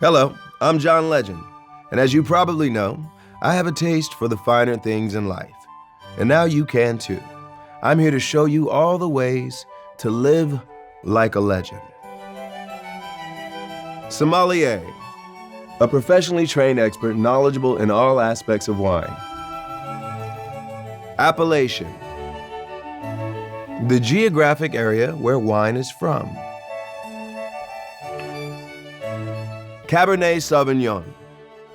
Hello, I'm John Legend, and as you probably know, I have a taste for the finer things in life. And now you can too. I'm here to show you all the ways to live like a legend. Sommelier, a professionally trained expert knowledgeable in all aspects of wine. Appellation, the geographic area where wine is from. Cabernet Sauvignon,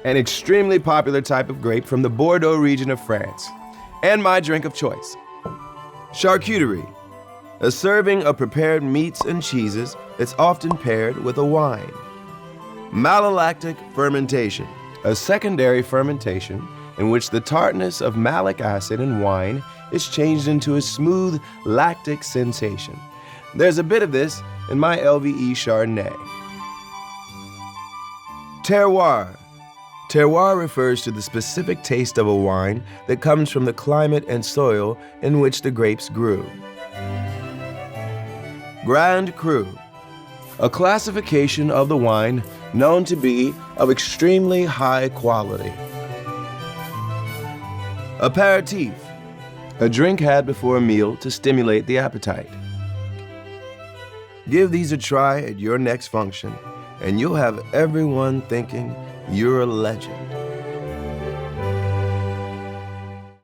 an extremely popular type of grape from the Bordeaux region of France, and my drink of choice. Charcuterie, a serving of prepared meats and cheeses that's often paired with a wine. Malolactic fermentation, a secondary fermentation in which the tartness of malic acid in wine is changed into a smooth lactic sensation. There's a bit of this in my LVE Chardonnay. Terroir. Terroir refers to the specific taste of a wine that comes from the climate and soil in which the grapes grew. Grand-krü, a classification of the wine known to be of extremely high quality. Apéritif, a drink had before a meal to stimulate the appetite. Give these a try at your next function, and you'll have everyone thinking you're a legend.